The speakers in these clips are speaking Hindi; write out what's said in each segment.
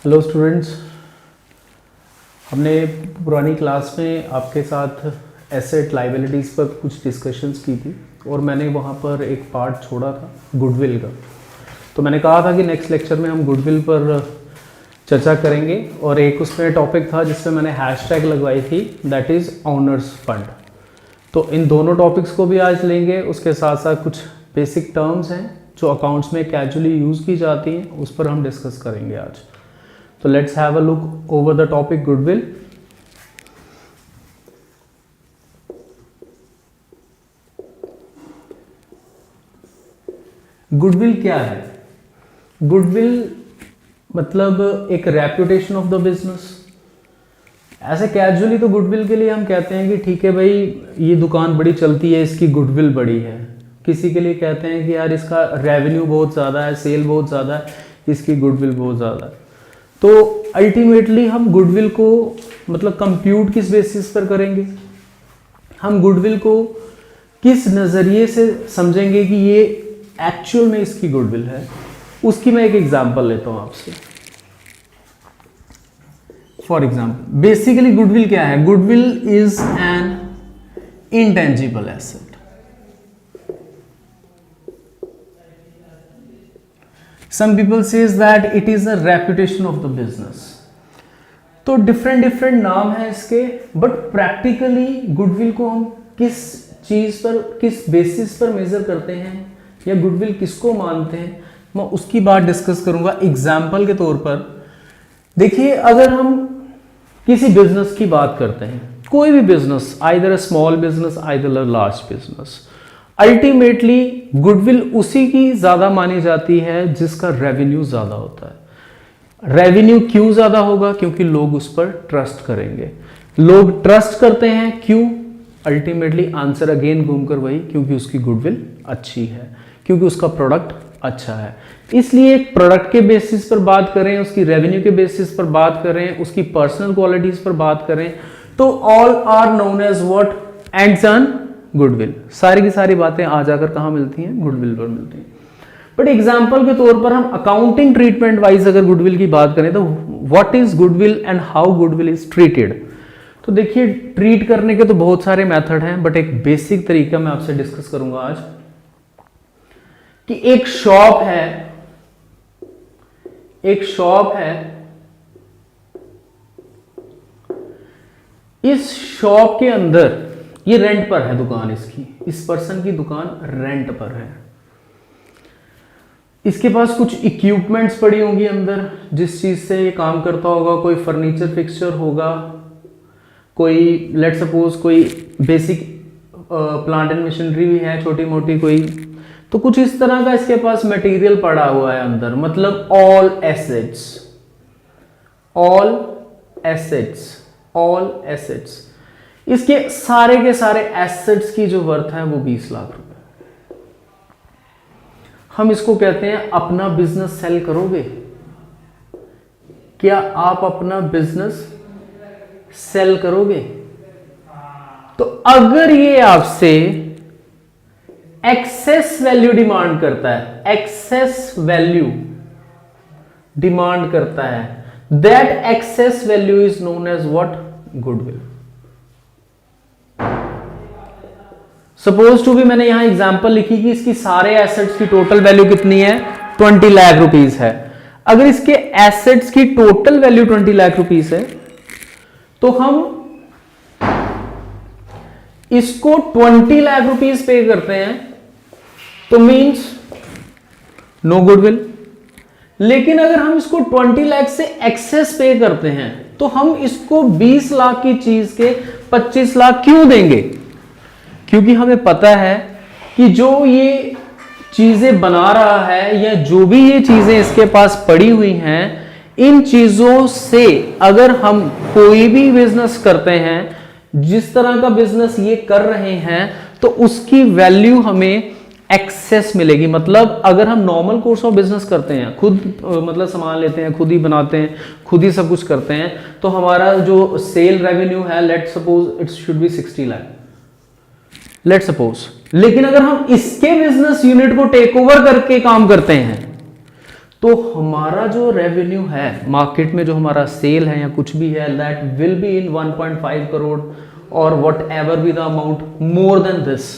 हेलो स्टूडेंट्स, हमने पुरानी क्लास में आपके साथ एसेट लायबिलिटीज़ पर कुछ डिस्कशंस की थी और मैंने वहाँ पर एक पार्ट छोड़ा था गुडविल का। तो मैंने कहा था कि नेक्स्ट लेक्चर में हम गुडविल पर चर्चा करेंगे और एक उसमें टॉपिक था जिसमें मैंने हैशटैग लगवाई थी, दैट इज़ ऑनर्स फंड। तो इन दोनों टॉपिक्स को भी आज लेंगे। उसके साथ साथ कुछ बेसिक टर्म्स हैं जो अकाउंट्स में कैजुअली यूज़ की जाती हैं, उस पर हम डिस्कस करेंगे आज। तो let's have a look over the topic goodwill. Goodwill क्या है? गुडविल मतलब एक रेपुटेशन ऑफ द बिजनेस। ऐसे कैजुअली तो गुडविल के लिए हम कहते हैं कि ठीक है भाई, ये दुकान बड़ी चलती है, इसकी गुडविल बड़ी है। किसी के लिए कहते हैं कि यार इसका रेवेन्यू बहुत ज़्यादा है, सेल बहुत ज़्यादा है, इसकी गुडविल बहुत ज़्यादा है। तो अल्टीमेटली हम गुडविल को मतलब कंप्यूट किस बेसिस पर करेंगे? हम गुडविल को किस नज़रिए से समझेंगे कि ये एक्चुअल में इसकी गुडविल है? उसकी मैं एक एग्जांपल लेता हूं आपसे। फॉर एग्जांपल, बेसिकली गुडविल क्या है? Goodwill is an intangible asset. Some people says that it is a reputation of the business. तो डिफरेंट नाम है इसके, बट प्रैक्टिकली गुडविल को हम किस चीज पर, किस बेसिस पर मेजर करते हैं या गुडविल किसको मानते हैं, मैं उसकी बात डिस्कस करूंगा एग्जाम्पल के तौर पर। देखिए, अगर हम किसी बिजनेस की बात करते हैं, कोई भी business, either a small business either a large business, ultimately goodwill उसी की ज्यादा मानी जाती है जिसका रेवेन्यू ज्यादा होता है। रेवेन्यू क्यों ज्यादा होगा? क्योंकि लोग उस पर ट्रस्ट करेंगे। लोग ट्रस्ट करते हैं क्यों? अल्टीमेटली आंसर अगेन घूमकर वही, क्योंकि उसकी गुडविल अच्छी है, क्योंकि उसका प्रोडक्ट अच्छा है। इसलिए एक प्रोडक्ट के बेसिस पर बात करें, उसकी रेवेन्यू के बेसिस पर बात करें, उसकी पर्सनल क्वालिटीज पर बात करें, तो all are known as what? Ends on goodwill. सारी की सारी बातें आ जाकर कहां मिलती हैं? गुडविल पर मिलती हैं। बट एग्जाम्पल के तौर पर हम अकाउंटिंग ट्रीटमेंट वाइज अगर गुडविल की बात करें तो what is goodwill and how goodwill is treated. तो देखिए, ट्रीट करने के तो बहुत सारे मेथड हैं, बट एक बेसिक तरीका मैं आपसे डिस्कस करूंगा आज कि एक शॉप है, इस शॉप के अंदर ये रेंट पर है दुकान, इसकी, इस पर्सन की दुकान रेंट पर है। इसके पास कुछ इक्विपमेंट्स पड़ी होंगी अंदर जिस चीज से ये काम करता होगा। कोई फर्नीचर फिक्सचर होगा, कोई लेट सपोज कोई बेसिक प्लांट एंड मशीनरी भी है, छोटी मोटी कोई। तो कुछ इस तरह का इसके पास मटेरियल पड़ा हुआ है अंदर, मतलब ऑल एसेट्स। इसके सारे के सारे एसेट्स की जो वर्थ है वो 20 लाख रुपए। हम इसको कहते हैं अपना बिजनेस सेल करोगे? क्या आप अपना बिजनेस सेल करोगे? तो अगर ये आपसे एक्सेस वैल्यू डिमांड करता है, that excess value is known as what? Goodwill. Suppose to भी मैंने यहां एग्जांपल लिखी कि इसकी सारे एसेट्स की टोटल वैल्यू कितनी है? 20 लाख रुपीस है। अगर इसके एसेट्स की टोटल वैल्यू 20 लाख रुपीस है तो हम इसको 20 लाख रुपीस पे करते हैं तो मींस नो गुडविल। लेकिन अगर हम इसको 20 लाख से एक्सेस पे करते हैं तो हम इसको 20 लाख की चीज के 25 लाख क्यों देंगे? क्योंकि हमें पता है कि जो ये चीजें बना रहा है या जो भी ये चीजें इसके पास पड़ी हुई हैं, इन चीजों से अगर हम कोई भी बिजनेस करते हैं, जिस तरह का बिजनेस ये कर रहे हैं, तो उसकी वैल्यू हमें एक्सेस मिलेगी। मतलब अगर हम नॉर्मल कोर्स ऑफ बिजनेस करते हैं, खुद मतलब सामान लेते हैं, खुद ही बनाते हैं, खुद ही सब कुछ करते हैं, तो हमारा जो सेल रेवेन्यू है, let suppose it should be 60 lakh, let suppose. लेकिन अगर हम इसके बिजनेस यूनिट को टेक ओवर करके काम करते हैं तो हमारा जो रेवेन्यू है मार्केट में, जो हमारा सेल है या कुछ भी है, that will be in 1.5 crore और whatever be the amount more than this.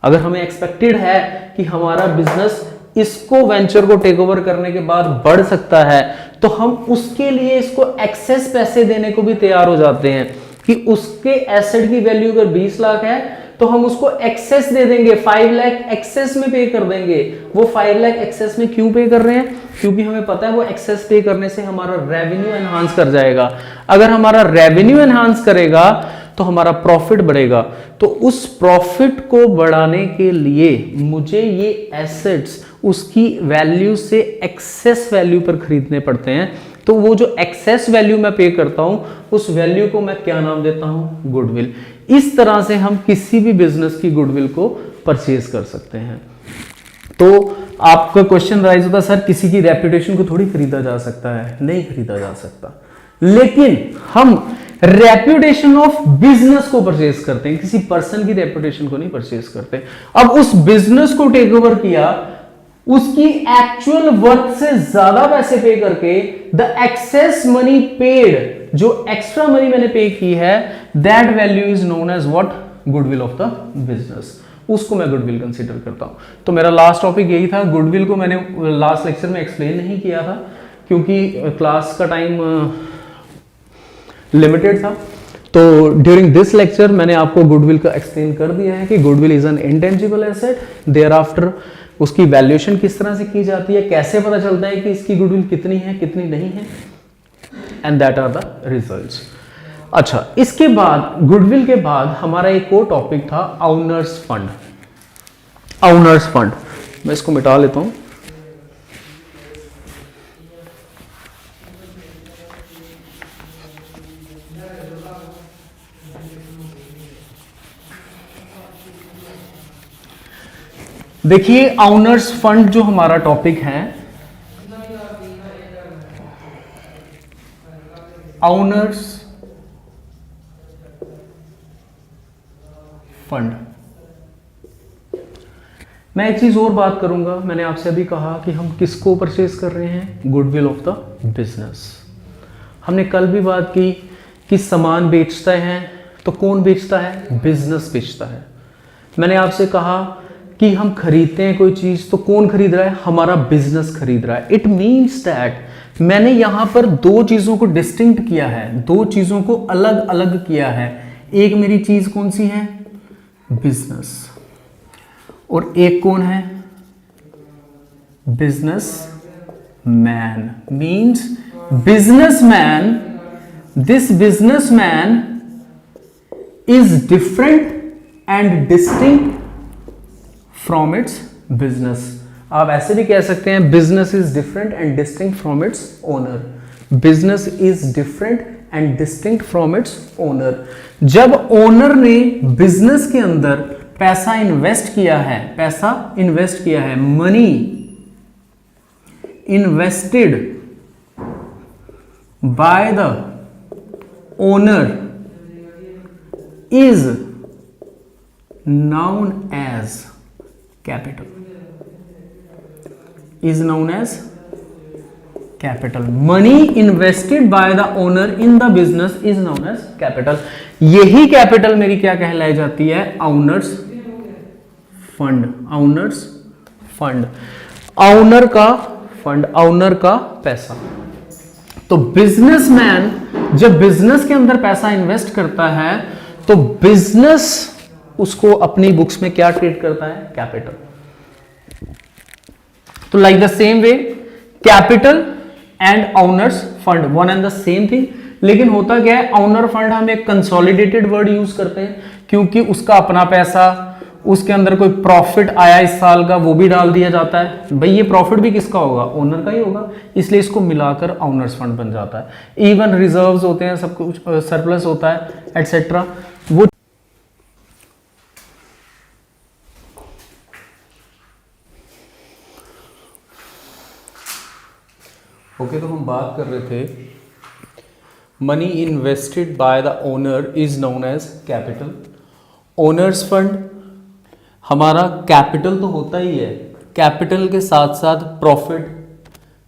अगर हमें एक्सपेक्टेड है कि हमारा बिजनेस इसको वेंचर को टेक ओवर करने के बाद बढ़ सकता है, तो हम उसके लिए इसको एक्सेस पैसे देने को भी तैयार हो जाते हैं कि उसके एसेट की वैल्यू अगर 20 लाख है तो हम उसको एक्सेस दे देंगे, 5 लाख एक्सेस में पे कर देंगे। वो 5 लाख एक्सेस में क्यों पे कर रहे हैं? क्योंकि हमें पता है वो एक्सेस पे करने से हमारा रेवेन्यू एनहांस कर जाएगा। अगर हमारा रेवेन्यू एनहांस करेगा तो हमारा प्रॉफिट बढ़ेगा। तो उस प्रॉफिट को बढ़ाने के लिए मुझे ये एसेट्स उसकी वैल्यू से एक्सेस वैल्यू पर खरीदने पड़ते हैं। तो वो जो एक्सेस वैल्यू मैं पे करता हूं, उस वैल्यू को मैं क्या नाम देता हूं? गुडविल। इस तरह से हम किसी भी बिजनेस की गुडविल को परचेज कर सकते हैं। तो आपका क्वेश्चन राइज होता है, सर किसी की रेपुटेशन को थोड़ी खरीदा जा सकता है? नहीं खरीदा जा सकता, लेकिन हम रेपुटेशन ऑफ बिजनेस को परचेज करते हैं, किसी पर्सन की रेपुटेशन को नहीं परचेज करते। अब उस बिजनेस को टेक ओवर किया, उसकी एक्चुअल वर्थ से ज्यादा पैसे पे करके द एक्सेस मनी पेड, जो एक्स्ट्रा मनी मैंने पे की है, that value is known as what? Goodwill of the business. उसको मैं गुडविल कंसीडर करता हूं। तो मेरा लास्ट टॉपिक यही था। गुडविल को मैंने लास्ट लेक्चर में एक्सप्लेन नहीं किया था क्योंकि क्लास का टाइम लिमिटेड था। तो ड्यूरिंग दिस लेक्चर मैंने आपको गुडविल का एक्सप्लेन कर दिया है कि goodwill is an intangible asset. Thereafter उसकी वैल्यूएशन किस तरह से की जाती है, कैसे पता चलता है कि इसकी गुडविल कितनी है कितनी नहीं है, and that are the results. अच्छा, इसके बाद गुडविल के बाद हमारा एक और टॉपिक था ओनर्स फंड। ओनर्स फंड मैं इसको मिटा लेता हूं। देखिए, ओनर्स फंड जो हमारा टॉपिक है, ओनर्स फंड, मैं एक चीज और बात करूंगा। मैंने आपसे अभी कहा कि हम किसको परचेज कर रहे हैं? Goodwill of the business. हमने कल भी बात की कि सामान बेचता है तो कौन बेचता है? बिजनेस बेचता है। मैंने आपसे कहा कि हम खरीदते हैं कोई चीज तो कौन खरीद रहा है? हमारा बिजनेस खरीद रहा है। इट मीन्स दैट मैंने यहां पर दो चीजों को डिस्टिंक्ट किया है, दो चीजों को अलग अलग किया है। एक मेरी चीज कौन सी है? बिजनेस। और एक कौन है? Business man. Means businessman, this businessman is different and distinct from its business. आप ऐसे भी कह सकते हैं business is different and distinct from its owner. Business is different and distinct from its owner. जब ओनर ने बिजनेस के अंदर पैसा इन्वेस्ट किया है, पैसा इन्वेस्ट किया है, money invested by the owner is known as capital, is known as capital. Money invested by the owner in the business is known as capital. यही कैपिटल मेरी क्या कहलाई जाती है? Owner's fund. Owner's fund, owner का फंड, ओनर का पैसा। तो बिजनेसमैन जब बिजनेस के अंदर पैसा इन्वेस्ट करता है तो बिजनेस उसको अपनी बुक्स में क्या ट्रीट करता है? कैपिटल। तो like the same way capital and owner's fund one and the same thing. लेकिन होता क्या है, ओनर फंड हम एक कंसोलिडेटेड वर्ड यूज करते हैं क्योंकि उसका अपना पैसा, उसके अंदर कोई प्रॉफिट आया इस साल का वो भी डाल दिया जाता है। भाई ये प्रॉफिट भी किसका होगा? ओनर का ही होगा, इसलिए इसको मिलाकर ओनर्स फंड बन जाता है। इवन रिजर्व्स होते हैं, सब कुछ सरप्लस होता है एटसेट्रा। वो ओके, तो हम बात कर रहे थे money invested by the owner is known as capital. Owners fund हमारा कैपिटल तो होता ही है, कैपिटल के साथ साथ प्रॉफिट,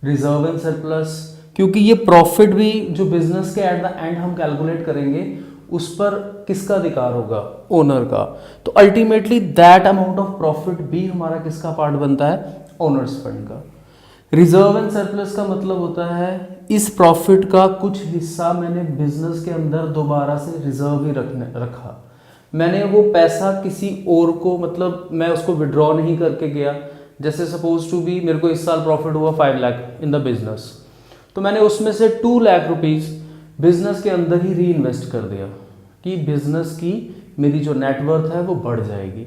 रिजर्व एंड सरप्लस, क्योंकि ये प्रॉफिट भी जो बिजनेस के एट द एंड हम कैलकुलेट करेंगे उस पर किसका अधिकार होगा, ओनर का। तो ultimately that amount of profit भी हमारा किसका पार्ट बनता है, ओनर्स फंड का। रिजर्व एंड सरप्लस का मतलब होता है इस प्रॉफिट का कुछ हिस्सा मैंने बिजनेस के अंदर दोबारा से रिजर्व ही रखा, मैंने वो पैसा किसी और को, मतलब मैं उसको विड्रॉ नहीं करके गया। जैसे सपोज टू बी मेरे को इस साल प्रॉफिट हुआ 5 लाख इन द बिजनेस, तो मैंने उसमें से 2 लाख रुपीस बिजनेस के अंदर ही री इन्वेस्ट कर दिया कि बिजनेस की मेरी जो नेटवर्थ है वो बढ़ जाएगी।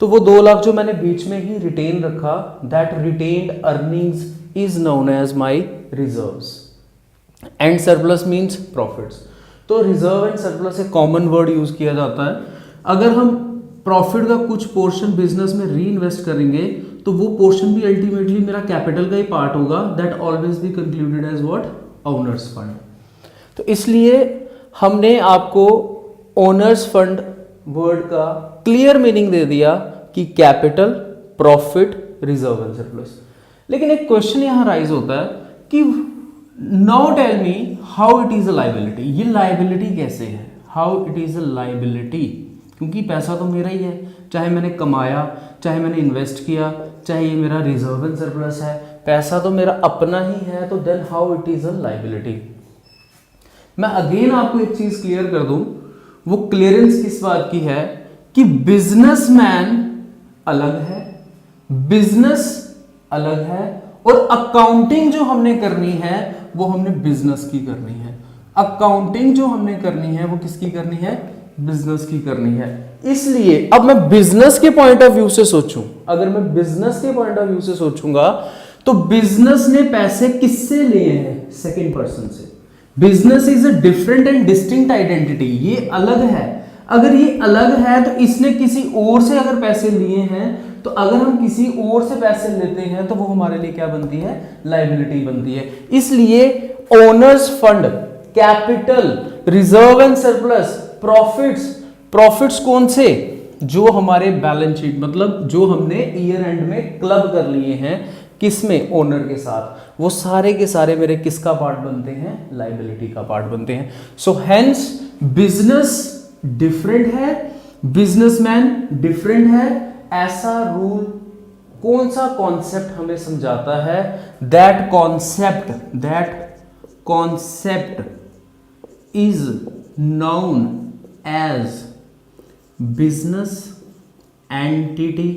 तो वो 2 लाख जो मैंने बीच में ही रिटेन रखा, that retained earnings is known as my reserves and surplus means profits. तो रिजर्व एंड सरप्लस एक कॉमन वर्ड यूज किया जाता है। अगर हम प्रॉफिट का कुछ पोर्शन बिजनेस में री इन्वेस्ट करेंगे तो वो पोर्शन भी अल्टीमेटली मेरा कैपिटल का ही पार्ट होगा, that always be concluded as what, owners fund. तो इसलिए हमने आपको ओनर्स फंड वर्ड का क्लियर मीनिंग दे दिया कि capital, profit, reserve and surplus. लेकिन एक क्वेश्चन यहां राइज होता है कि now tell me how it is a liability. ये लायबिलिटी कैसे है, how it is a liability, क्योंकि पैसा तो मेरा ही है, चाहे मैंने कमाया, चाहे मैंने इन्वेस्ट किया, चाहे ये मेरा रिजर्व एंड सरप्लस है, पैसा तो मेरा अपना ही है, तो then how it is a liability. मैं अगेन आपको एक चीज क्लियर कर दूं, वो क्लियरेंस किस बात की है कि बिजनेसमैन अलग है, बिजनेस अलग है, और अकाउंटिंग जो हमने करनी है वो हमने बिजनेस की करनी है। अकाउंटिंग जो हमने करनी है वो किसकी करनी है, बिजनेस की करनी है। इसलिए अब मैं बिजनेस के पॉइंट ऑफ व्यू से सोचूं, अगर मैं बिजनेस के पॉइंट ऑफ व्यू से सोचूंगा तो बिजनेस ने पैसे किससे लिए हैं, सेकंड पर्सन से। Business is a different and distinct identity, ये अलग है। अगर ये अलग है तो इसने किसी और से अगर पैसे लिए हैं, तो अगर हम किसी और से पैसे लेते हैं तो वो हमारे लिए क्या बनती है, लायबिलिटी बनती है। इसलिए owner's fund, capital, reserve and surplus, profits, profits कौन से, जो हमारे बैलेंस शीट, मतलब जो हमने ईयर एंड में क्लब कर लिए हैं, किसमें, ओनर के साथ, वो सारे के सारे मेरे किसका पार्ट बनते हैं, लायबिलिटी का पार्ट बनते हैं। सो हेंस बिजनेस डिफरेंट है, बिजनेसमैन डिफरेंट है। ऐसा रूल कौन सा कॉन्सेप्ट हमें समझाता है, that concept is known as business entity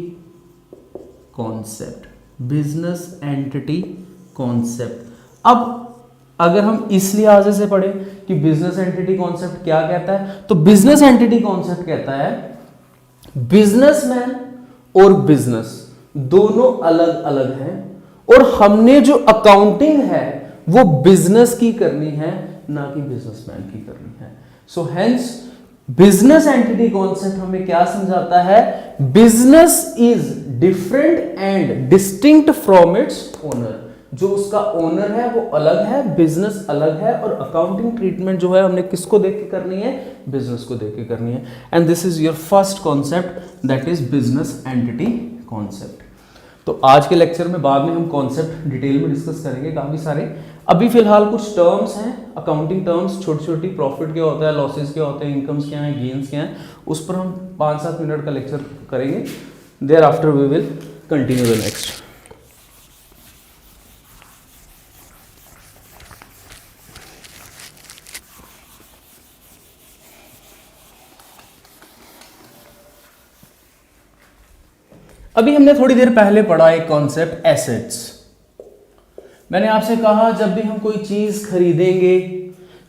concept, business entity concept. अब अगर हम इस लिहाजे से पढ़ें कि बिजनेस एंटिटी कॉन्सेप्ट क्या कहता है, तो बिजनेस एंटिटी कॉन्सेप्ट कहता है बिजनेसमैन और बिजनेस दोनों अलग अलग हैं, और हमने जो अकाउंटिंग है वो बिजनेस की करनी है, ना कि बिजनेसमैन की करनी है। सो हेंस बिजनेस एंटिटी कॉन्सेप्ट हमें क्या समझाता है, business is different and distinct from its owner. जो उसका ओनर है वो अलग है, बिजनेस अलग है, और अकाउंटिंग ट्रीटमेंट जो है हमने किसको देख के करनी है, बिजनेस को देख के करनी है। And this is your first concept, that is business entity concept. तो आज के लेक्चर में बाद में हम कॉन्सेप्ट डिटेल में डिस्कस करेंगे काफी सारे। अभी फिलहाल कुछ टर्म्स हैं, अकाउंटिंग टर्म्स, छोटी छोटी, प्रॉफिट क्या होता है, लॉसेस क्या होते हैं, इनकम्स क्या है, गेन्स क्या है, उस पर हम 5-7 मिनट का लेक्चर करेंगे। Thereafter we will continue the next. अभी हमने थोड़ी देर पहले पढ़ा एक कॉन्सेप्ट एसेट्स। मैंने आपसे कहा जब भी हम कोई चीज खरीदेंगे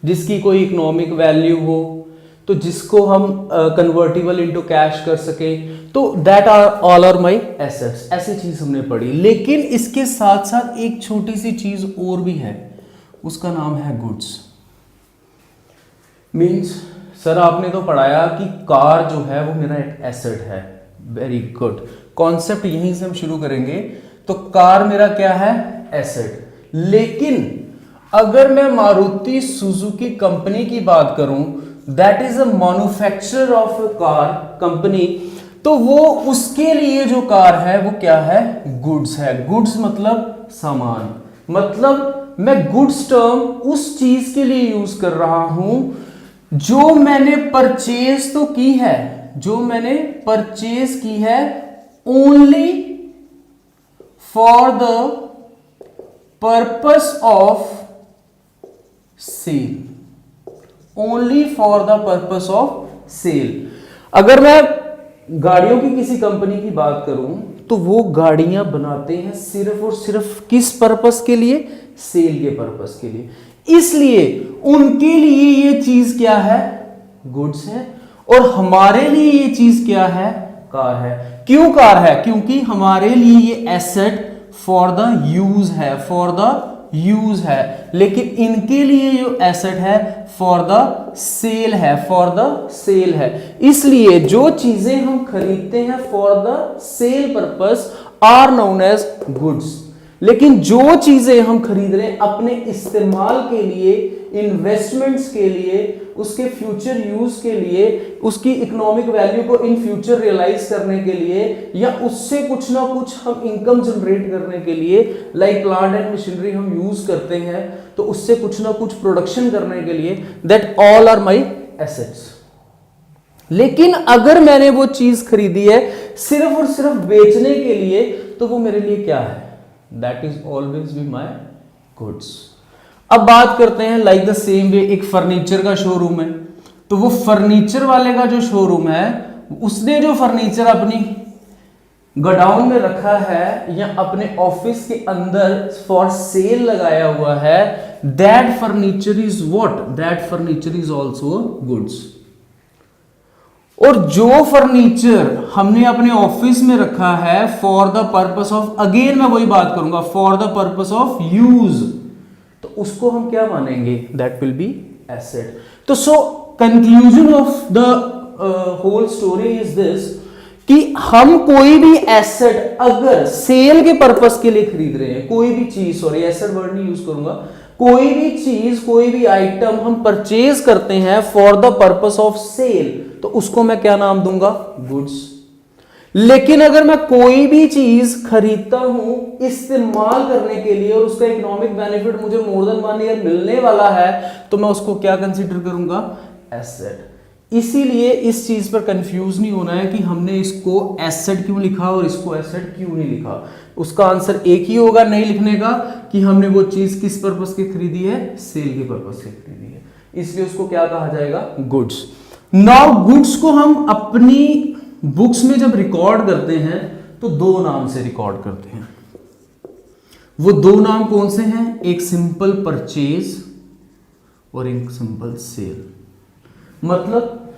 जिसकी कोई इकोनॉमिक वैल्यू हो, तो जिसको हम कन्वर्टिबल इनटू कैश कर सके, तो that are all are my assets. ऐसी चीज हमने पढ़ी। लेकिन इसके साथ साथ एक छोटी सी चीज और भी है, उसका नाम है गुड्स। मीन्स सर आपने तो पढ़ाया कि कार जो है वो मेरा एक एसेट है। वेरी गुड, कॉन्सेप्ट यहीं से हम शुरू करेंगे। तो कार मेरा क्या है, एसेट। लेकिन अगर मैं मारुति सुजुकी कंपनी की बात करूं, that is a manufacturer of car company, तो वो उसके लिए जो कार है वो क्या है, गुड्स है। गुड्स मतलब सामान, मतलब मैं गुड्स टर्म उस चीज के लिए यूज कर रहा हूं जो मैंने परचेज तो की है, जो मैंने परचेज की है only for the purpose of sale, only for the purpose of sale. अगर मैं गाड़ियों की किसी कंपनी की बात करूं तो वो गाड़ियां बनाते हैं सिर्फ और सिर्फ किस पर्पस के लिए? सेल के पर्पस के लिए। इसलिए उनके लिए ये चीज क्या है? गुड्स है। और हमारे लिए ये चीज क्या है? कार है। क्यों कार है? क्योंकि हमारे लिए ये एसेट फॉर द यूज है, फॉर द यूज है, लेकिन इनके लिए जो एसेट है फॉर द सेल है, फॉर द सेल है। इसलिए जो चीजें हम खरीदते हैं for the sale purpose are known as goods, लेकिन जो चीजें हम खरीद रहे हैं अपने इस्तेमाल के लिए, इन्वेस्टमेंट्स के लिए, उसके फ्यूचर यूज के लिए, उसकी इकोनॉमिक वैल्यू को इन फ्यूचर रियलाइज करने के लिए, या उससे कुछ ना कुछ हम इनकम जनरेट करने के लिए, लाइक प्लांट एंड मशीनरी हम यूज करते हैं तो उससे कुछ ना कुछ प्रोडक्शन करने के लिए, that all are my assets. लेकिन अगर मैंने वो चीज खरीदी है सिर्फ और सिर्फ बेचने के लिए तो वो मेरे लिए क्या है? That is always be my goods. अब बात करते हैं लाइक द सेम वे, एक फर्नीचर का शोरूम है, तो वो फर्नीचर वाले का जो शोरूम है उसने जो फर्नीचर अपनी गोडाउन में रखा है या अपने ऑफिस के अंदर फॉर सेल लगाया हुआ है, that furniture is what? That furniture is also goods. और जो फर्नीचर हमने अपने ऑफिस में रखा है for the purpose of, again मैं वही बात करूंगा, for the purpose of use, तो उसको हम क्या मानेंगे? That will be asset. तो so conclusion of the whole story is this कि हम कोई भी एसेट अगर सेल के पर्पस के लिए खरीद रहे हैं, कोई भी चीज, सॉरी एसेट वर्ड नहीं यूज करूंगा, कोई भी चीज, कोई भी आइटम हम परचेज करते हैं for the purpose of sale, तो उसको मैं क्या नाम दूंगा? गुड्स। लेकिन अगर मैं कोई भी चीज खरीदता हूं इस्तेमाल करने के लिए और उसका इकोनॉमिक बेनिफिट मुझे मोर देन 1 ईयर मिलने वाला है, तो मैं उसको क्या कंसीडर करूंगा? एसेट। इसीलिए इस चीज पर कंफ्यूज नहीं होना है कि हमने इसको एसेट क्यों लिखा और इसको एसेट क्यों नहीं लिखा। उसका आंसर एक ही होगा नहीं लिखने का कि हमने वो चीज किस पर्पस की खरीदी है? सेल के पर्पस से खरीदी है, इसलिए उसको क्या कहा जाएगा? गुड्स। नाउ गुड्स को हम अपनी बुक्स में जब रिकॉर्ड करते हैं तो 2 नाम से रिकॉर्ड करते हैं। वो 2 नाम कौन से हैं? एक सिंपल परचेज और एक सिंपल सेल। मतलब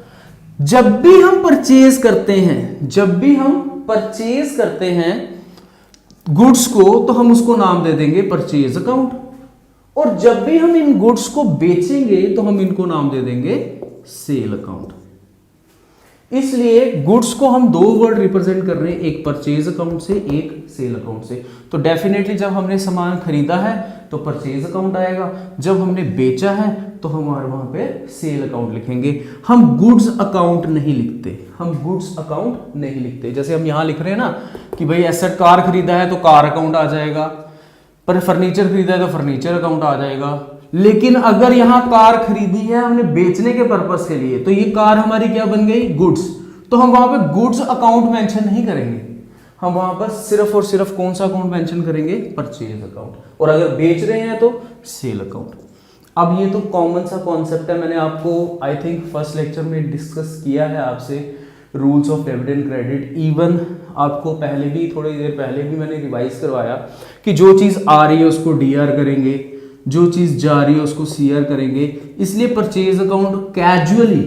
जब भी हम परचेज करते हैं, जब भी हम परचेज करते हैं गुड्स को, तो हम उसको नाम दे देंगे परचेज अकाउंट, और जब भी हम इन गुड्स को बेचेंगे तो हम इनको नाम दे देंगे सेल अकाउंट। इसलिए गुड्स को हम 2 वर्ड रिप्रेजेंट कर रहे हैं, एक परचेज अकाउंट से, एक सेल अकाउंट से। तो डेफिनेटली जब हमने सामान खरीदा है तो परचेज अकाउंट आएगा, जब हमने बेचा है तो हमारे वहां पे सेल अकाउंट लिखेंगे। हम गुड्स अकाउंट नहीं लिखते, हम गुड्स अकाउंट नहीं लिखते। जैसे हम यहां लिख रहे हैं ना कि भाई एसेट कार खरीदा है तो कार अकाउंट आ जाएगा, पर फर्नीचर खरीदा है तो फर्नीचर अकाउंट आ जाएगा। लेकिन अगर यहां कार खरीदी है हमने बेचने के पर्पस के लिए, तो ये कार हमारी क्या बन गई? गुड्स। तो हम वहां पे गुड्स अकाउंट मेंशन नहीं करेंगे, हम वहां पर सिर्फ और सिर्फ कौन सा अकाउंट मेंशन करेंगे? Purchase account. और अगर बेच रहे हैं तो सेल अकाउंट। अब ये तो कॉमन सा कॉन्सेप्ट है, मैंने आपको आई थिंक फर्स्ट लेक्चर में डिस्कस किया है आपसे, rules of debit and credit. Even आपको पहले भी, थोड़ी देर पहले भी मैंने रिवाइज करवाया कि जो चीज़ आ रही है उसको डीआर करेंगे, जो चीज़ जा रही है उसको सीआर करेंगे। इसलिए परचेज अकाउंट कैजुअली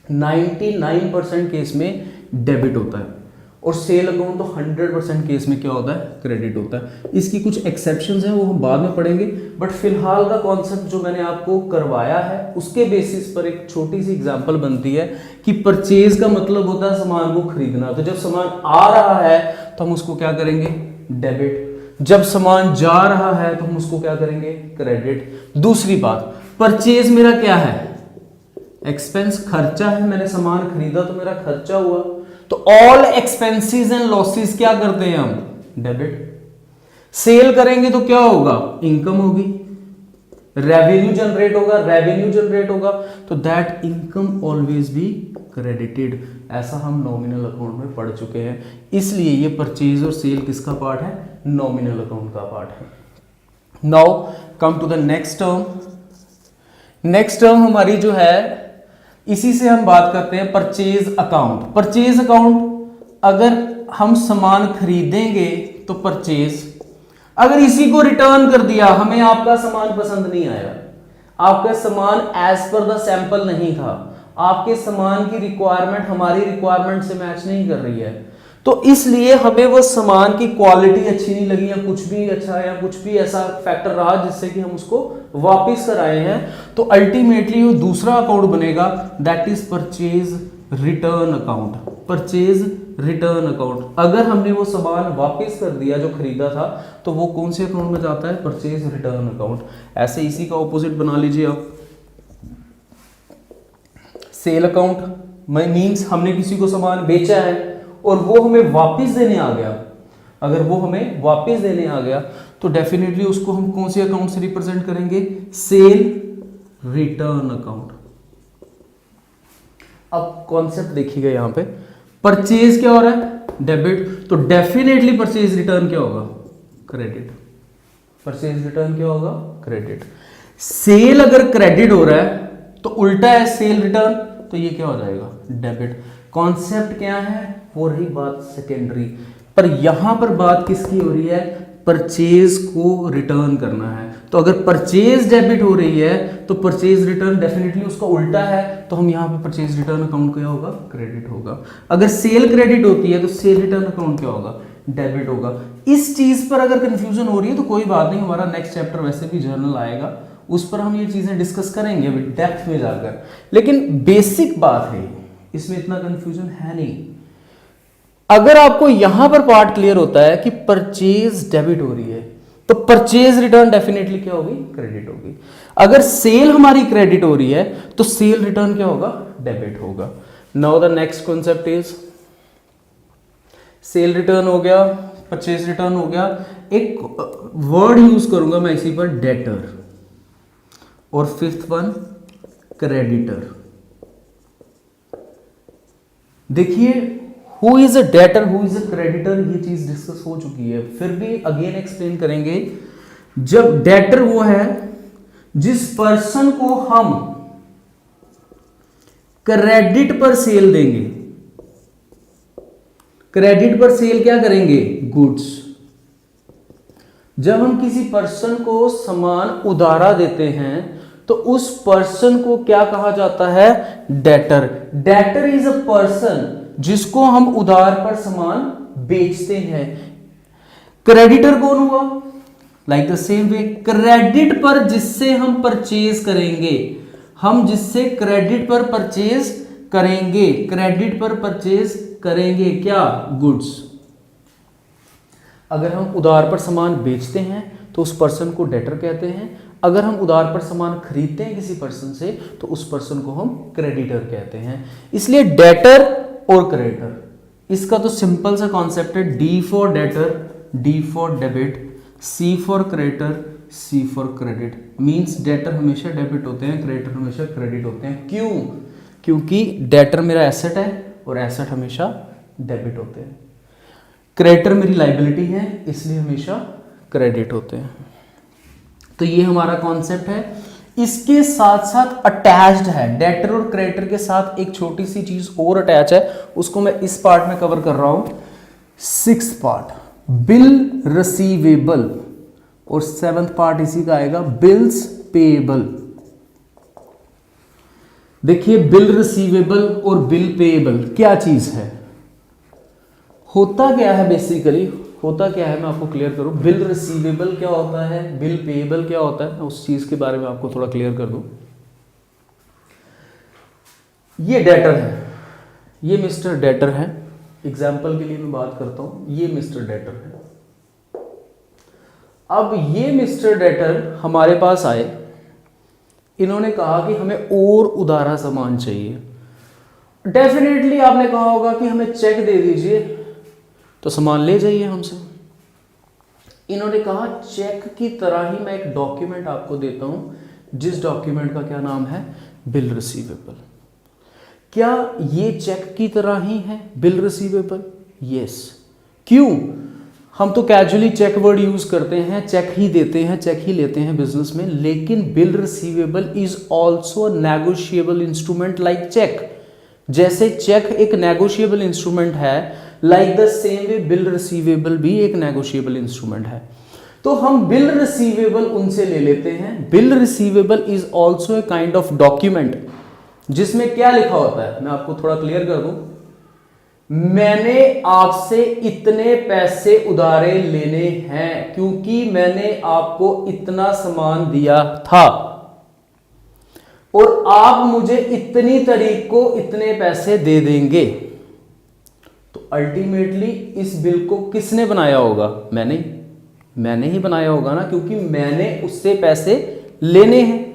99% केस में डेबिट होता है और सेल अकाउंट तो 100% केस में क्या होता है? क्रेडिट होता है। इसकी कुछ एक्सेप्शंस हैं, वो हम बाद में पढ़ेंगे, बट फिलहाल का कॉन्सेप्ट जो मैंने आपको करवाया है उसके बेसिस पर एक छोटी सी एग्जांपल बनती है कि परचेज का मतलब होता है सामान को खरीदना। तो जब सामान आ रहा है तो हम उसको क्या करेंगे? डेबिट। जब सामान जा रहा है तो हम उसको क्या करेंगे? क्रेडिट। दूसरी बात, परचेज मेरा क्या है? एक्सपेंस, खर्चा है। मैंने सामान खरीदा तो मेरा खर्चा हुआ, तो ऑल एक्सपेंसेस एंड लॉसेस क्या करते हैं हम? डेबिट। सेल करेंगे तो क्या होगा, इनकम होगी, रेवेन्यू जनरेट होगा, तो that income always be credited. ऐसा हम नॉमिनल अकाउंट में पढ़ चुके हैं, इसलिए ये परचेज और सेल किसका पार्ट है, नॉमिनल अकाउंट का पार्ट है। Now come to the next term. Next term हमारी जो है, इसी से हम बात करते हैं परचेज अकाउंट। परचेज अकाउंट, अगर हम सामान खरीदेंगे तो परचेज, अगर इसी को रिटर्न कर दिया, हमें आपका सामान पसंद नहीं आया, आपका सामान एज पर द सैंपल नहीं था, आपके सामान की रिक्वायरमेंट हमारी रिक्वायरमेंट से मैच नहीं कर रही है, तो इसलिए हमें वो सामान की क्वालिटी अच्छी नहीं लगी, या कुछ भी अच्छा, या कुछ भी ऐसा फैक्टर रहा जिससे कि हम उसको वापस कराए हैं, तो अल्टीमेटली वो दूसरा अकाउंट बनेगा, that is purchase return account. Purchase return account, अगर हमने वो सामान वापस कर दिया जो खरीदा था, तो वो कौन से अकाउंट में जाता है, परचेज रिटर्न अकाउंट। ऐसे इसी का ऑपोजिट बना लीजिए आप, सेल अकाउंट मीन्स हमने किसी को सामान बेचा है और वो हमें वापस देने आ गया, अगर वो हमें वापस देने आ गया तो डेफिनेटली उसको हम कौन से अकाउंट से रिप्रेजेंट करेंगे, सेल रिटर्न अकाउंट। अब कॉन्सेप्ट देखिएगा यहां पे, परचेज क्या हो रहा है, डेबिट, तो डेफिनेटली परचेज रिटर्न क्या होगा, क्रेडिट। परचेज रिटर्न क्या होगा, क्रेडिट। सेल अगर क्रेडिट हो रहा है तो उल्टा है सेल रिटर्न, तो ये क्या हो जाएगा, डेबिट। कॉन्सेप्ट क्या है, हो रही बात सेकेंडरी, पर यहां पर बात किसकी हो रही है, परचेज को रिटर्न करना है। तो अगर परचेज डेबिट हो रही है तो परचेज रिटर्न डेफिनेटली उसका उल्टा है, तो हम यहां पे परचेज रिटर्न अकाउंट क्या होगा, क्रेडिट होगा। अगर सेल क्रेडिट होती है तो सेल रिटर्न अकाउंट क्या होगा, डेबिट होगा। इस चीज पर अगर कंफ्यूजन हो रही है तो कोई बात नहीं, हमारा नेक्स्ट चैप्टर वैसे भी जर्नल आएगा, उस पर हम ये चीजें डिस्कस करेंगे अभी डेप्थ में जाकर, लेकिन बेसिक बात है, इसमें इतना कंफ्यूजन है नहीं। अगर आपको यहां पर पार्ट क्लियर होता है कि परचेज डेबिट हो रही है, तो परचेज रिटर्न डेफिनेटली क्या होगी, क्रेडिट होगी। अगर सेल हमारी क्रेडिट हो रही है तो सेल रिटर्न क्या होगा, डेबिट होगा। Now the next concept is, cell return हो गया, परचेज रिटर्न हो गया, एक वर्ड यूज करूंगा मैं इसी पर, डेटर, और फिफ्थ वन क्रेडिटर। देखिए who is a debtor, who is a creditor, ये चीज डिस्कस हो चुकी है, फिर भी अगेन एक्सप्लेन करेंगे। जब डेटर वो है जिस पर्सन को हम क्रेडिट पर सेल देंगे, क्रेडिट पर सेल क्या करेंगे, गुड्स। जब हम किसी पर्सन को सामान उधारा देते हैं तो उस पर्सन को क्या कहा जाता है, debtor. Debtor is a person जिसको हम उधार पर सामान बेचते हैं। क्रेडिटर कौन हुआ, like the same way, credit पर जिससे हम परचेज करेंगे, हम जिससे क्रेडिट पर परचेज करेंगे, क्रेडिट पर परचेज करेंगे क्या, गुड्स। अगर हम उधार पर सामान बेचते हैं तो उस पर्सन को डेटर कहते हैं, अगर हम उधार पर सामान खरीदते हैं किसी पर्सन से तो उस पर्सन को हम क्रेडिटर कहते हैं। इसलिए डेटर और क्रेडिटर, इसका तो सिंपल सा कॉन्सेप्ट है, D for debtor, D for debit, C for creditor, C for credit. Means debtor हमेशा डेबिट होते हैं, क्रेडिटर हमेशा क्रेडिट होते हैं। क्यों, क्योंकि डेटर मेरा एसेट है और एसेट हमेशा डेबिट होते हैं, क्रेडिटर मेरी लाइबिलिटी है इसलिए हमेशा क्रेडिट होते हैं। तो ये हमारा कॉन्सेप्ट है। इसके साथ साथ अटैच्ड है, डेटर और क्रेडिटर के साथ एक छोटी सी चीज और अटैच है, उसको मैं इस पार्ट में कवर कर रहा हूं, सिक्स्थ पार्ट बिल रिसीवेबल, और सेवंथ पार्ट इसी का आएगा बिल्स पेएबल। देखिए बिल रिसीवेबल और बिल पेएबल क्या चीज है, होता क्या है, बेसिकली होता क्या है मैं आपको क्लियर करूं। बिल रिसीवेबल क्या होता है, बिल पेएबल क्या होता है, उस चीज के बारे में आपको थोड़ा क्लियर कर दूं। ये डेटर है, ये मिस्टर डेटर है, एग्जाम्पल के लिए मैं बात करता हूं, ये मिस्टर डेटर है। अब ये मिस्टर डेटर हमारे पास आए, इन्होंने कहा कि हमें और उधारा सामान चाहिए। डेफिनेटली आपने कहा होगा कि हमें चेक दे दीजिए तो सामान ले जाइए हमसे। इन्होंने कहा चेक की तरह ही मैं एक डॉक्यूमेंट आपको देता हूं जिस डॉक्यूमेंट का क्या नाम है, बिल रिसीवेबल। क्या ये चेक की तरह ही है बिल रिसीवेबल? यस। क्यों? हम तो कैजुअली चेक वर्ड यूज करते हैं, चेक ही देते हैं, चेक ही लेते हैं बिजनेस में, लेकिन bill receivable is also negotiable instrument like cheque. जैसे चेक एक नेगोशिएबल इंस्ट्रूमेंट है, like the same way bill receivable भी एक नेगोशिएबल इंस्ट्रूमेंट है। तो हम बिल रिसीवेबल उनसे ले लेते हैं। Bill receivable is also a kind of document जिसमें क्या लिखा होता है, मैं आपको थोड़ा क्लियर कर दूं। मैंने आपसे इतने पैसे उधारे लेने हैं क्योंकि मैंने आपको इतना सामान दिया था और आप मुझे इतनी तारीख को इतने पैसे दे देंगे। तो अल्टीमेटली इस बिल को किसने बनाया होगा? मैंने ही बनाया होगा ना, क्योंकि मैंने उससे पैसे लेने हैं।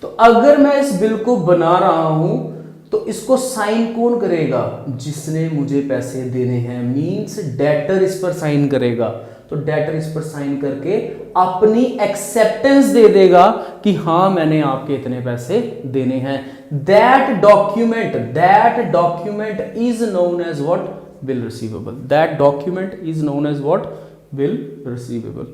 तो अगर मैं इस बिल को बना रहा हूं तो इसको साइन कौन करेगा? जिसने मुझे पैसे देने हैं, मींस डेटर इस पर साइन करेगा। तो डेटर इस पर साइन करके अपनी एक्सेप्टेंस दे देगा कि हाँ मैंने आपके इतने पैसे देने हैं। That document is known as what? Bill receivable. That document is known as what? Bill receivable.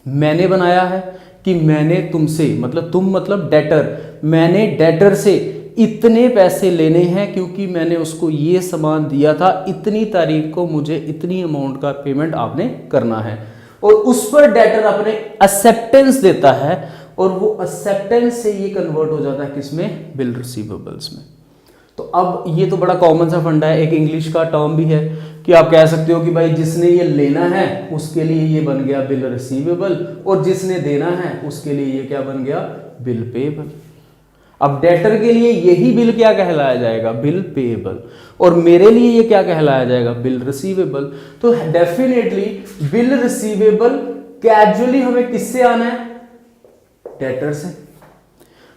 मैंने बनाया है कि मैंने तुमसे, मतलब तुम मतलब डेटर, मैंने डेटर से इतने पैसे लेने हैं क्योंकि मैंने उसको ये सामान दिया था, इतनी तारीख को मुझे इतनी अमाउंट का पेमेंट आपने करना है। और उस पर डेटर अपने एक्सेप्टेंस देता है और वो एक्सेप्टेंस से ये कन्वर्ट हो जाता है किसमें? बिल रिसीवेबल्स में। तो अब ये तो बड़ा कॉमन सा फंडा है, एक इंग्लिश का टर्म भी है कि आप कह सकते हो कि भाई जिसने ये लेना है उसके लिए ये बन गया बिल रिसीवेबल और जिसने देना है उसके लिए ये क्या बन गया? Bill payable. अब डेटर के लिए यही बिल क्या कहलाया जाएगा? Bill payable. और मेरे लिए ये क्या कहलाया जाएगा? Bill receivable. तो डेफिनेटली बिल रिसीवेबल कैजुअली हमें किससे आना है? डेटर से।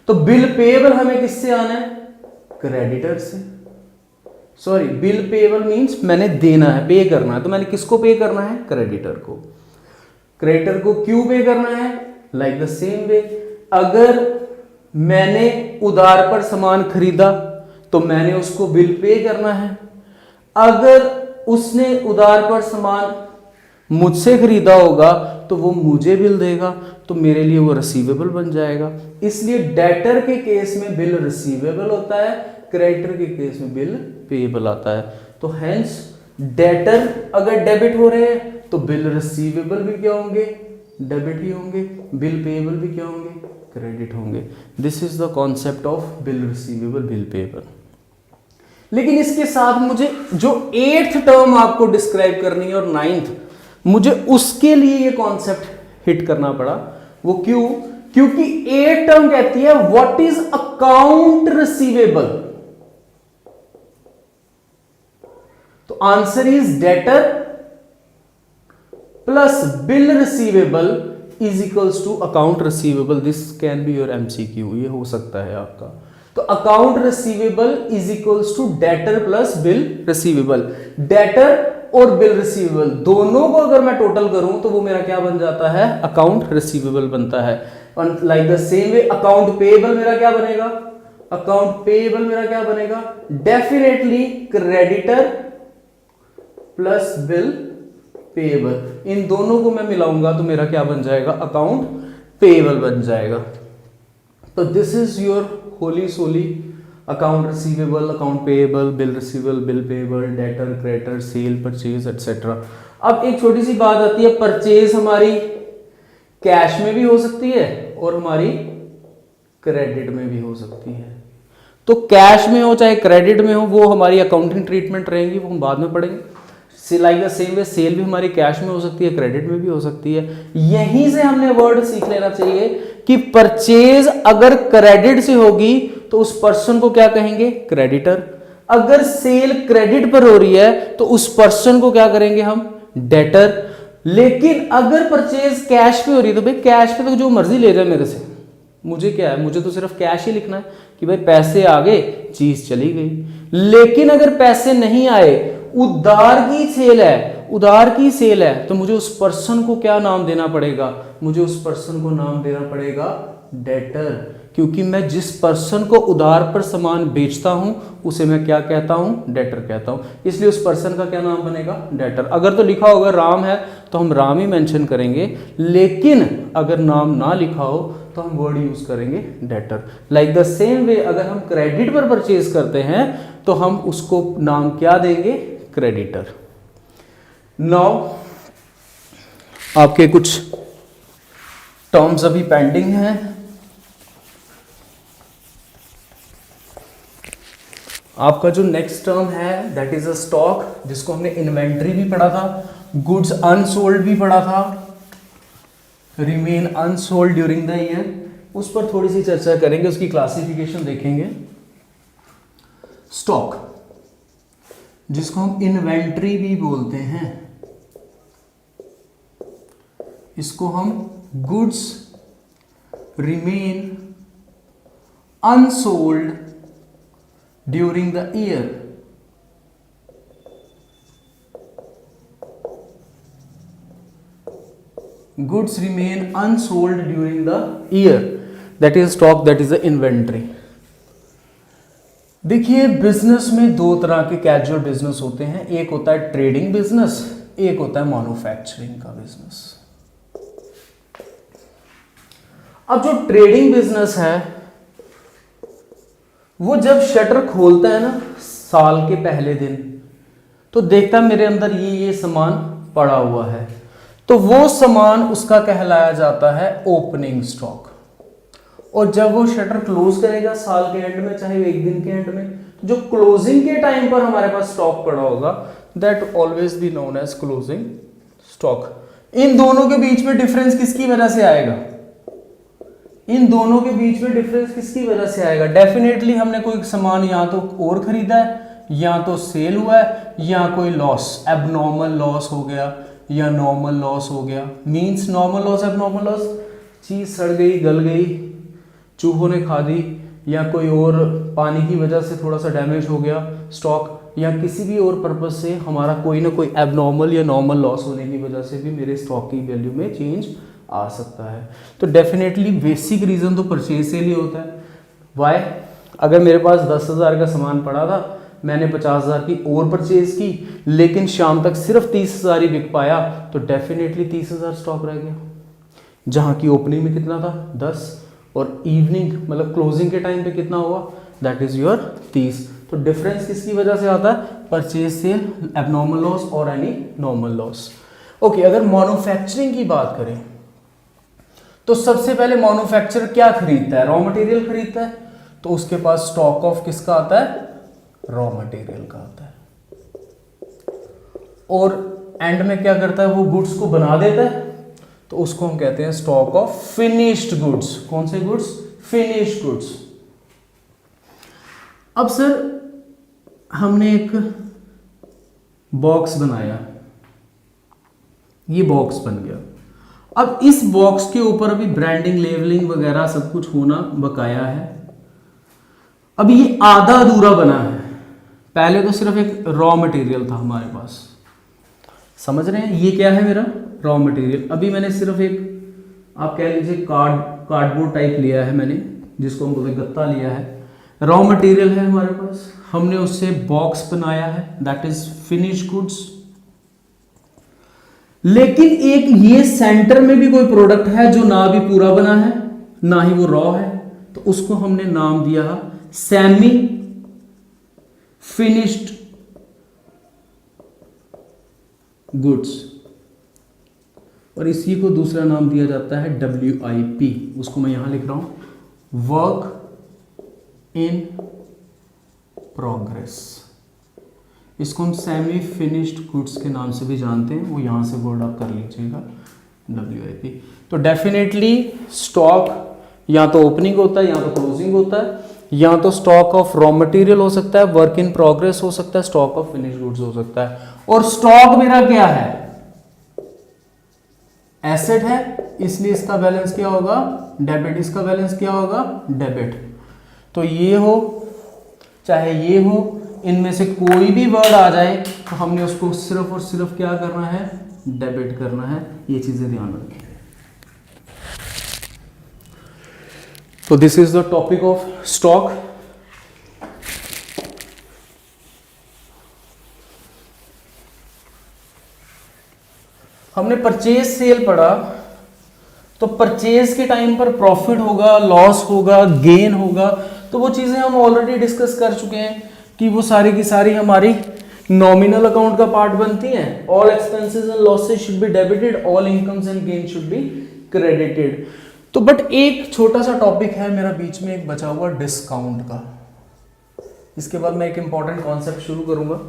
तो बिल पेएबल हमें किससे आना है? क्रेडिटर से। सॉरी, बिल पेएबल मींस मैंने देना है, पे करना है। तो मैंने किसको पे करना है? क्रेडिटर को। क्रेडिटर को क्यों पे करना है? लाइक द सेम वे, अगर मैंने उधार पर सामान खरीदा तो मैंने उसको बिल पे करना है। अगर उसने उधार पर सामान मुझसे खरीदा होगा तो वो मुझे बिल देगा, तो मेरे लिए वो रिसीवेबल बन जाएगा। इसलिए डेटर के केस में बिल रिसीवेबल होता है, क्रेडिटर के केस में बिल पेएबल आता है। तो हेंस डेटर अगर डेबिट हो रहे हैं तो बिल रिसीवेबल भी क्या होंगे? डेबिट ही होंगे। बिल पेएबल भी क्या होंगे? क्रेडिट होंगे। This is the concept of bill receivable, bill payable. लेकिन इसके साथ मुझे जो 8th टर्म आपको डिस्क्राइब करनी है और 9th, मुझे उसके लिए ये कॉन्सेप्ट हिट करना पड़ा। वो क्यों? क्योंकि 8th टर्म कहती है व्हाट इज अकाउंट रिसीवेबल। तो answer is debtor plus bill receivable is equals to account receivable. This can be your MCQ, ये हो सकता है आपका। तो account receivable is equals to debtor plus bill receivable. Debtor और बिल रिसीवेबल दोनों को अगर मैं टोटल करूं तो वो मेरा क्या बन जाता है? अकाउंट रिसीवेबल बनता है। Like the same way account payable मेरा क्या बनेगा? अकाउंट पेएबल मेरा क्या बनेगा? Definitely creditor plus bill payable. इन दोनों को मैं मिलाऊंगा तो मेरा क्या बन जाएगा? अकाउंट पेएबल बन जाएगा। तो this is your wholly solely account receivable, account payable, bill receivable, bill payable, debtor, creditor, sale, purchase etcetera. अब एक छोटी सी बात आती है, परचेज हमारी कैश में भी हो सकती है और हमारी क्रेडिट में भी हो सकती है। तो कैश में हो चाहे क्रेडिट में हो, वो हमारी अकाउंटिंग ट्रीटमेंट रहेंगी, वो हम बाद में पढ़ेंगे। Like the same way sale भी हमारी कैश में हो सकती है, क्रेडिट में भी हो सकती है। यहीं से हमने वर्ड सीख लेना चाहिए कि परचेज अगर क्रेडिट से होगी तो उस पर्सन को क्या कहेंगे? क्रेडिटर। अगर सेल क्रेडिट पर हो रही है तो उस पर्सन को क्या करेंगे हम? डेटर। लेकिन अगर परचेज कैश पे हो रही है तो भाई कैश पे तो जो मर्जी ले जाए मेरे से, मुझे क्या है? मुझे तो सिर्फ कैश ही लिखना है कि भाई पैसे आ गए, चीज चली गई। लेकिन अगर पैसे नहीं आए, उधार की सेल है, उधार की सेल है तो मुझे उस पर्सन को क्या नाम देना पड़ेगा, मुझे उस पर्सन को नाम देना पड़ेगा डेटर, क्योंकि मैं जिस पर्सन को उधार पर सामान बेचता हूं उसे मैं क्या कहता हूं, डेटर कहता हूं, इसलिए उस पर्सन का क्या नाम बनेगा, डेटर। अगर तो लिखा होगा राम है तो हम राम ही मेंशन करेंगे, लेकिन अगर नाम ना लिखा हो तो हम वर्ड यूज करेंगे डेटर। लाइक द सेम वे अगर हम क्रेडिट पर परचेज करते हैं तो हम उसको नाम क्या देंगे, क्रेडिटर। नाउ आपके कुछ टर्म्स अभी पेंडिंग हैं। आपका जो नेक्स्ट टर्म है दैट इज अ स्टॉक, जिसको हमने इन्वेंट्री भी पढ़ा था, गुड्स अनसोल्ड भी पढ़ा था, remain unsold during the year, उस पर थोड़ी सी चर्चा करेंगे, उसकी क्लासिफिकेशन देखेंगे। स्टॉक जिसको हम इन्वेंट्री भी बोलते हैं, इसको हम goods remain unsold during the year, goods remain unsold during the year, that is stock, that is the inventory। देखिए बिजनेस में दो तरह के कैजुअल बिजनेस होते हैं, एक होता है ट्रेडिंग बिजनेस, एक होता है मैन्युफैक्चरिंग का बिजनेस। अब जो ट्रेडिंग बिजनेस है वो जब शटर खोलता है ना साल के पहले दिन, तो देखता है मेरे अंदर ये सामान पड़ा हुआ है, तो वो सामान उसका कहलाया जाता है ओपनिंग स्टॉक। और जब वो शटर क्लोज करेगा साल के एंड में, चाहे एक दिन के एंड में, जो क्लोजिंग के टाइम पर हमारे पास स्टॉक पड़ा होगा that always be known as closing stock. इन दोनों के बीच में डिफरेंस किसकी वजह से आएगा, इन दोनों के बीच में डिफरेंस किसकी वजह से आएगा, डेफिनेटली हमने कोई सामान या तो और खरीदा है, या तो सेल हुआ है, या कोई लॉस, एबनॉर्मल लॉस हो गया या नॉर्मल लॉस हो गया। Means normal loss, abnormal loss, चीज सड़ गई, गल गई, चूहों ने खा दी, या कोई और पानी की वजह से थोड़ा सा डैमेज हो गया स्टॉक, या किसी भी और पर्पज से हमारा कोई ना कोई एबनॉर्मल या नॉर्मल लॉस होने की वजह से भी मेरे स्टॉक की वैल्यू में चेंज आ सकता है। तो डेफिनेटली बेसिक रीजन तो परचेज सेल ही होता है। वाई, अगर मेरे पास 10,000 का सामान पड़ा था, मैंने 50,000 की और परचेज की, लेकिन शाम तक सिर्फ 30,000 ही बिक पाया, तो डेफिनेटली 30,000 स्टॉक रह गया, जहां की ओपनिंग में कितना था 10, और इवनिंग मतलब क्लोजिंग के टाइम पे कितना हुआ, दैट इज योर 30। तो डिफरेंस किसकी वजह से आता है, परचेज सेल, एबनॉर्मल लॉस और एनी नॉर्मल लॉस। ओके, अगर मैन्युफैक्चरिंग की बात करें तो सबसे पहले मैन्युफैक्चरर क्या खरीदता है, रॉ मटेरियल खरीदता है, तो उसके पास स्टॉक ऑफ किसका आता है, रॉ मटेरियल का आता है, और एंड में क्या करता है, वो गुड्स को बना देता है, तो उसको हम कहते हैं स्टॉक ऑफ फिनिश्ड गुड्स। कौन से गुड्स, फिनिश्ड गुड्स। अब सर हमने एक बॉक्स बनाया, ये बॉक्स बन गया, अब इस बॉक्स के ऊपर अभी ब्रांडिंग, लेबलिंग वगैरह सब कुछ होना बकाया है। अब ये आधा अधूरा बना है, पहले तो सिर्फ एक रॉ मटेरियल था हमारे पास, समझ रहे हैं, ये क्या है मेरा रॉ मटेरियल। अभी मैंने सिर्फ एक आप कह लीजिए कार्डबोर्ड टाइप लिया है मैंने, जिसको हम बोलते गत्ता लिया है, रॉ मटेरियल है हमारे पास, हमने उससे बॉक्स बनाया है, दैट इज फिनिश गुड्स। लेकिन एक ये सेंटर में भी कोई प्रोडक्ट है जो ना भी पूरा बना है ना ही वो रॉ है, तो उसको हमने नाम दिया सेमी फिनिश्ड गुड्स, और इसी को दूसरा नाम दिया जाता है WIP, उसको मैं यहां लिख रहा हूं, वर्क इन प्रोग्रेस। इसको हम सेमी फिनिश्ड गुड्स के नाम से भी जानते हैं, वो यहां से बोर्ड आप कर लीजिएगा WIP। तो डेफिनेटली स्टॉक या तो ओपनिंग होता है या तो क्लोजिंग होता है, या तो स्टॉक ऑफ रॉ मटेरियल हो सकता है, वर्क इन प्रोग्रेस हो सकता है, स्टॉक ऑफ फिनिश गुड्स हो सकता है। और स्टॉक मेरा क्या है, एसेट है, इसलिए इसका बैलेंस क्या होगा, डेबिट। इसका बैलेंस क्या होगा, डेबिट। तो ये हो चाहे ये हो इनमें से कोई भी वर्ड आ जाए तो हमने उसको सिर्फ और सिर्फ क्या करना है, डेबिट करना है। ये चीजें ध्यान रखें। तो this is the topic of stock. हमने परचेज सेल पढ़ा, तो परचेज के टाइम पर प्रॉफिट होगा, लॉस होगा, गेन होगा, तो वो चीजें हम ऑलरेडी डिस्कस कर चुके हैं कि वो सारी की सारी हमारी नॉमिनल अकाउंट का पार्ट बनती हैं। All expenses and losses should be debited, all incomes and gain should be credited. तो बट एक छोटा सा टॉपिक है मेरा बीच में एक बचा हुआ, डिस्काउंट का। इसके बाद मैं एक इंपॉर्टेंट कॉन्सेप्ट शुरू करूंगा।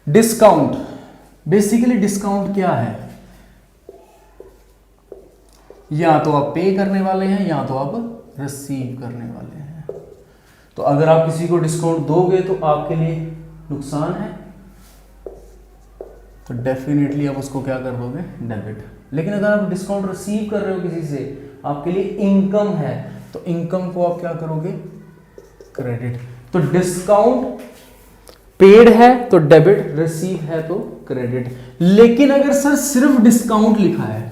डिस्काउंट, बेसिकली डिस्काउंट क्या है? या तो आप पे करने वाले हैं या तो आप रिसीव करने वाले हैं। तो अगर आप किसी को डिस्काउंट दोगे तो आपके लिए नुकसान है, तो डेफिनेटली आप उसको क्या कर दोगे, डेबिट। लेकिन अगर आप डिस्काउंट रिसीव कर रहे हो किसी से, आपके लिए इनकम है, तो इनकम को आप क्या करोगे, क्रेडिट। तो डिस्काउंट पेड है तो डेबिट, रिसीव है तो क्रेडिट। लेकिन अगर सर सिर्फ डिस्काउंट लिखा है,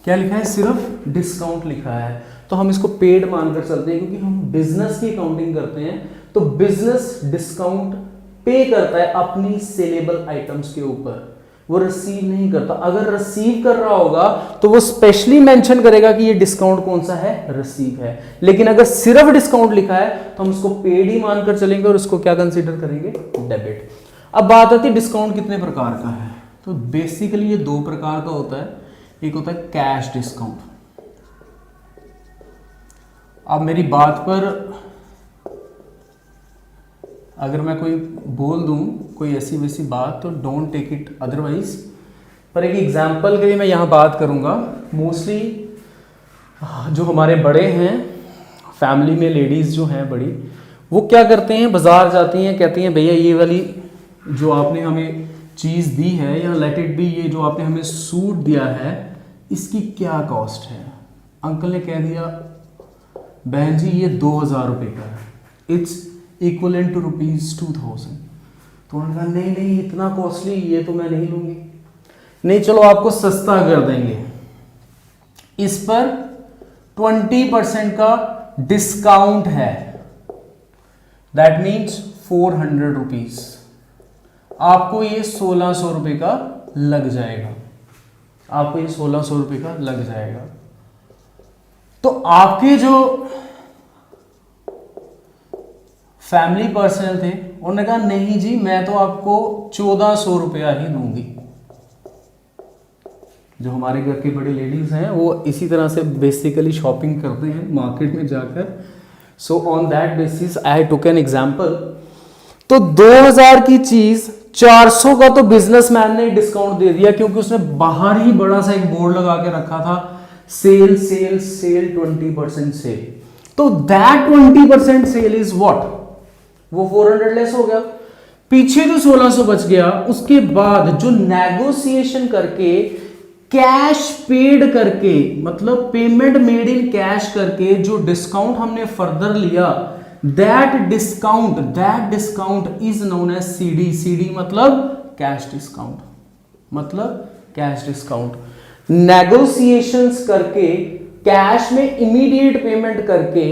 क्या लिखा है, सिर्फ डिस्काउंट लिखा है, तो हम इसको पेड मानकर चलते हैं, क्योंकि हम बिजनेस की अकाउंटिंग करते हैं। तो बिजनेस डिस्काउंट पे करता है अपनी सेलेबल आइटम्स के ऊपर, वो रिसीव नहीं करता। अगर रिसीव कर रहा होगा तो वो स्पेशली मेंशन करेगा कि ये डिस्काउंट कौन सा है, रिसीव है। लेकिन अगर सिर्फ डिस्काउंट लिखा है तो हम उसको पेड ही मानकर चलेंगे और उसको क्या कंसीडर करेंगे, डेबिट। अब बात आती है डिस्काउंट कितने प्रकार का है। तो बेसिकली ये दो प्रकार का होता है। एक होता है कैश डिस्काउंट। अब मेरी बात पर अगर मैं कोई बोल दूं कोई ऐसी वैसी बात, तो डोंट टेक इट अदरवाइज। पर एक एग्जांपल के लिए मैं यहाँ बात करूँगा। मोस्टली जो हमारे बड़े हैं फैमिली में, लेडीज़ जो हैं बड़ी, वो क्या करते हैं, बाज़ार जाती हैं, कहती हैं भैया ये वाली जो आपने हमें चीज़ दी है, या लेट इट बी ये जो आपने हमें सूट दिया है, इसकी क्या कॉस्ट है। अंकल ने कह दिया बहन जी ये 2000 रुपये का है, इट्स इक्वलेंट टू ₹2000। तो उन्होंने कहा नहीं नहीं इतना कॉस्टली ये तो मैं नहीं लूँगी। नहीं चलो आपको सस्ता कर देंगे, इस पर 20% का डिस्काउंट है, दैट मीन्स 400 रुपीज। आपको ये 1600 रुपये का लग जाएगा, आपको ये 1600 रुपये का लग जाएगा। तो आपके जो फैमिली पर्सन थे उन्होंने कहा नहीं जी मैं तो आपको 1400 रुपया ही दूंगी। जो हमारे घर के बड़े लेडीज हैं वो इसी तरह से बेसिकली शॉपिंग करते हैं मार्केट में जाकर। So on that basis I took an example. तो 2000 की चीज 400 का तो बिजनेसमैन ने डिस्काउंट दे दिया, क्योंकि उसने बाहर ही बड़ा सा एक बोर्ड लगा के रखा था, सेल सेल सेल 20% सेल। तो दैट 20% सेल इज व्हाट, वो 400 लेस हो गया, पीछे जो 1600 बच गया। उसके बाद जो नेगोशिएशन करके कैश पेड करके, मतलब पेमेंट मेड इन कैश करके जो डिस्काउंट हमने फर्दर लिया, that discount is known as CD. CD मतलब कैश डिस्काउंट, मतलब कैश डिस्काउंट। नेगोशिएशंस करके कैश में इमीडिएट पेमेंट करके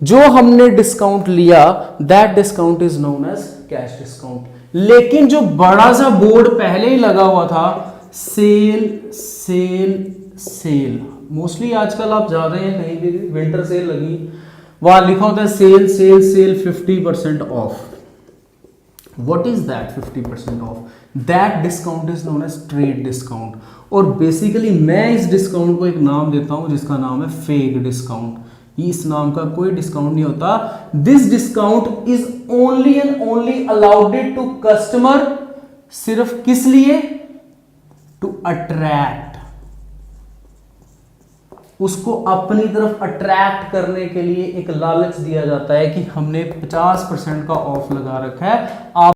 जो हमने डिस्काउंट लिया, that discount is known as cash discount. लेकिन जो बड़ा सा बोर्ड पहले ही लगा हुआ था, सेल सेल सेल, मोस्टली आजकल आप जा रहे हैं कहीं भी, विंटर सेल लगी, वहां लिखा होता है sale sale sale 50% off. What is that 50% off? That discount is known as trade discount. और बेसिकली मैं इस डिस्काउंट को एक नाम देता हूं जिसका नाम है फेक डिस्काउंट। इस नाम का कोई डिस्काउंट नहीं होता। This discount is only and only allowed to customer, सिर्फ किस लिए, टू अट्रैक्ट, उसको अपनी तरफ अट्रैक्ट करने के लिए एक लालच दिया जाता है कि हमने 50% का ऑफ लगा रखा है, आप